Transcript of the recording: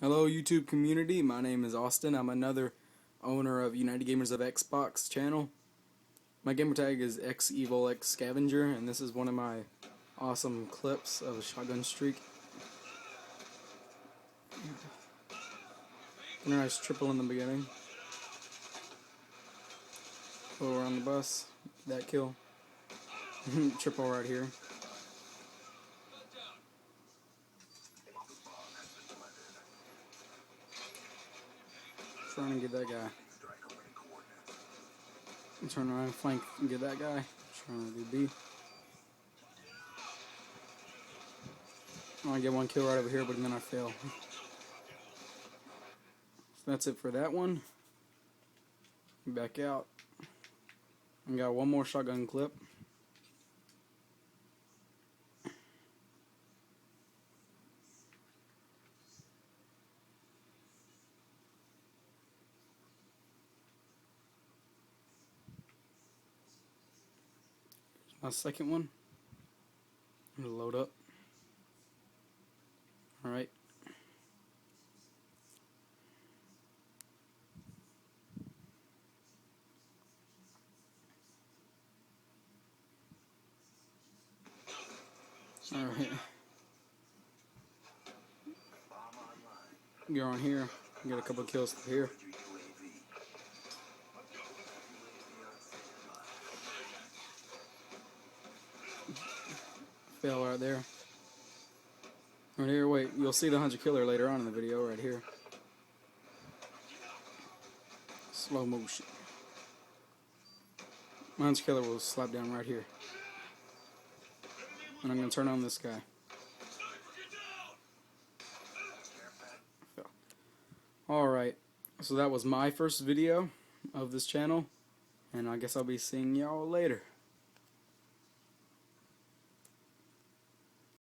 Hello YouTube community, my name is Austin. I'm another owner of United Gamers of Xbox channel. My gamertag is XEvilXScavenger, and this is one of my awesome clips of a shotgun streak. Nice triple in the beginning. Go around the bus, that kill. Triple right here. Trying to get that guy. Turn around, flank, and get that guy. Trying to do B. I get one kill right over here, but then I fail. So that's it for that one. Back out. I got one more shotgun clip. My second one. I'm gonna load up. Alright. Alright. Go on here. Get a couple of kills here. Fail right there. Right here, wait, you'll see the 100 killer later on in the video, right here. Slow motion. My 100 killer will slap down right here. And I'm going to turn on this guy. Alright, so that was my first video of this channel. And I guess I'll be seeing y'all later.